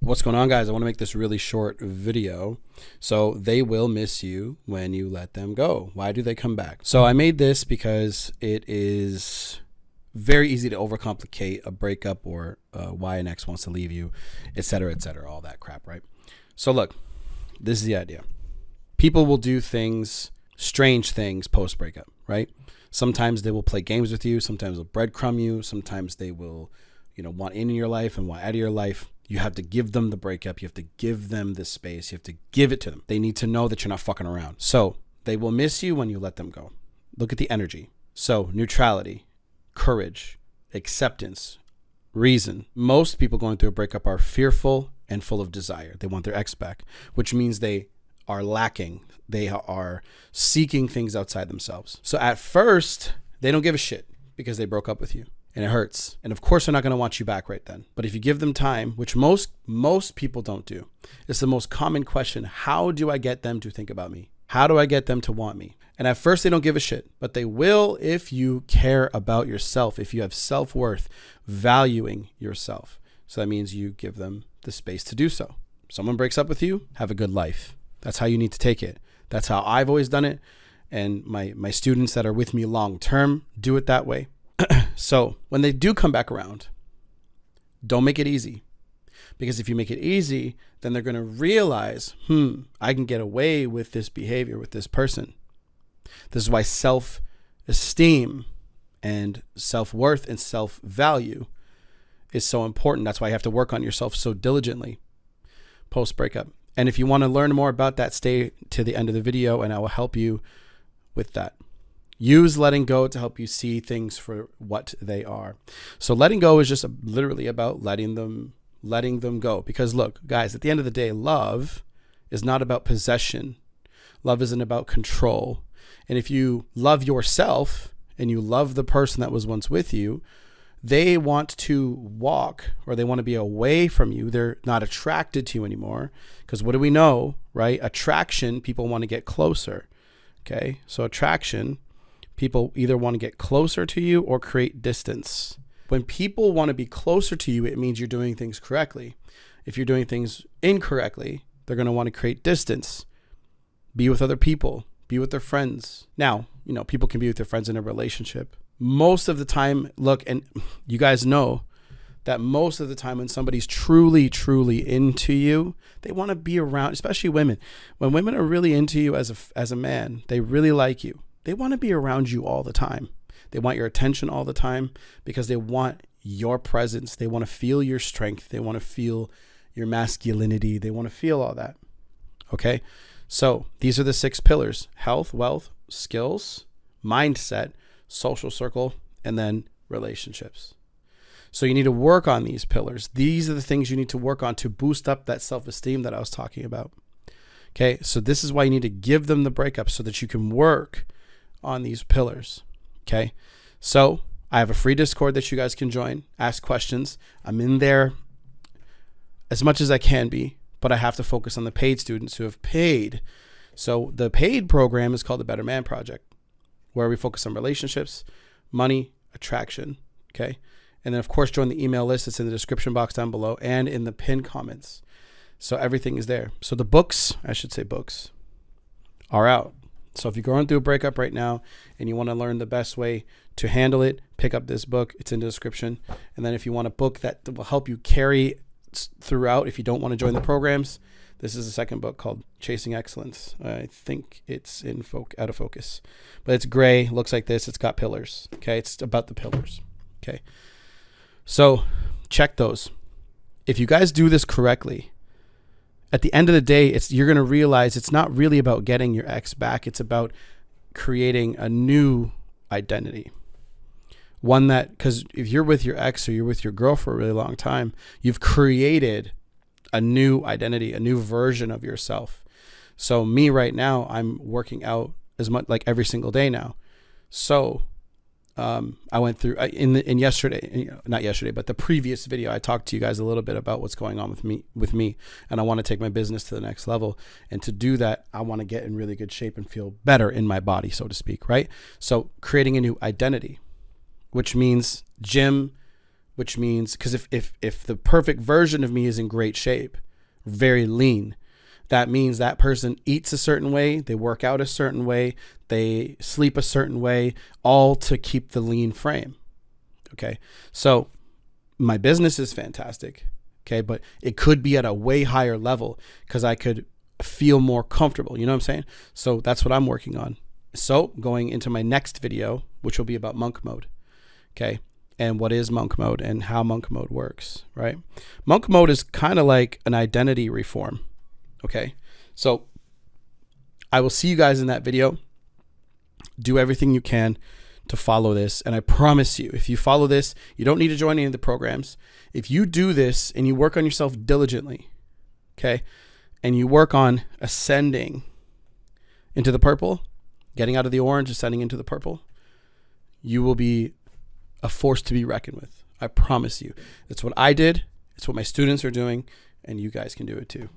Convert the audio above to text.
What's going on, guys? I want to make this really short video. So they will miss you when you let them go. Why do they come back? So I made this because it is very easy to overcomplicate a breakup or why an ex wants to leave you, etc., all that crap, right? So look, this is the idea. People will do things, strange things post-breakup, right? Sometimes they will play games with you. Sometimes they'll breadcrumb you. Sometimes they will, want in your life and want out of your life. You have to give them the breakup. You have to give them the space. You have to give it to them. They need to know that you're not fucking around. So they will miss you when you let them go. Look at the energy. So neutrality, courage, acceptance, reason. Most people going through a breakup are fearful and full of desire. They want their ex back, which means they are lacking. They are seeking things outside themselves. So at first, they don't give a shit because they broke up with you. And it hurts. And of course, they're not going to want you back right then. But if you give them time, which most people don't do, it's the most common question. How do I get them to think about me? How do I get them to want me? And at first, they don't give a shit, but they will if you care about yourself, if you have self-worth, valuing yourself. So that means you give them the space to do so. Someone breaks up with you, have a good life. That's how you need to take it. That's how I've always done it. And my students that are with me long term do it that way. So when they do come back around, don't make it easy. Because if you make it easy, then they're going to realize, I can get away with this behavior with this person. This is why self-esteem and self-worth and self-value is so important. That's why you have to work on yourself so diligently post-breakup. And if you want to learn more about that, stay to the end of the video and I will help you with that. Use letting go to help you see things for what they are. So letting go is just literally about letting them go. Because look, guys, at the end of the day, love is not about possession. Love isn't about control. And if you love yourself and you love the person that was once with you, they want to walk or they want to be away from you. They're not attracted to you anymore. Because what do we know, right? Attraction, people want to get closer. Okay, so attraction, people either want to get closer to you or create distance. When people want to be closer to you, it means you're doing things correctly. If you're doing things incorrectly, they're going to want to create distance. Be with other people, be with their friends. Now, people can be with their friends in a relationship. Most of the time, look, and you guys know that most of the time when somebody's truly, truly into you, they want to be around, especially women. When women are really into you as a man, they really like you. They want to be around you all the time. They want your attention all the time because they want your presence. They want to feel your strength. They want to feel your masculinity. They want to feel all that. Okay? So these are the 6 pillars: health, wealth, skills, mindset, social circle, and then relationships. So you need to work on these pillars. These are the things you need to work on to boost up that self-esteem that I was talking about. Okay? So this is why you need to give them the breakup so that you can work on these pillars. Okay. So I have a free Discord that you guys can join, ask questions. I'm in there as much as I can be, but I have to focus on the paid students who have paid. So the paid program is called the Better Man Project, where we focus on relationships, money, attraction. Okay. And then of course, join the email list. It's in the description box down below and in the pinned comments. So everything is there. So the books are out. So if you're going through a breakup right now and you want to learn the best way to handle it, pick up this book. It's in the description. And then if you want a book that will help you carry throughout, if you don't want to join the programs, this is the second book called Chasing Excellence. I think it's out of focus, but it's gray, looks like this. It's got pillars. Okay. It's about the pillars. Okay. So check those. If you guys do this correctly, at the end of the day, you're going to realize it's not really about getting your ex back. It's about creating a new identity. One that, because if you're with your ex or you're with your girl for a really long time, you've created a new identity, a new version of yourself. So me right now, I'm working out as much like every single day now. So I went through in yesterday, not yesterday, but the previous video, I talked to you guys a little bit about what's going on with me, and I want to take my business to the next level. And to do that, I want to get in really good shape and feel better in my body, so to speak, right? So creating a new identity, which means gym, which means, because if the perfect version of me is in great shape, very lean, that means that person eats a certain way, they work out a certain way, they sleep a certain way, all to keep the lean frame. Okay. So my business is fantastic. Okay. But it could be at a way higher level because I could feel more comfortable. You know what I'm saying? So that's what I'm working on. So going into my next video, which will be about monk mode. Okay. And what is monk mode and how monk mode works, right? Monk mode is kind of like an identity reform. Okay. So I will see you guys in that video. Do everything you can to follow this. And I promise you, if you follow this, you don't need to join any of the programs. If you do this and you work on yourself diligently, okay, and you work on ascending into the purple, getting out of the orange, ascending into the purple, you will be a force to be reckoned with. I promise you. That's what I did. It's what my students are doing, and you guys can do it too.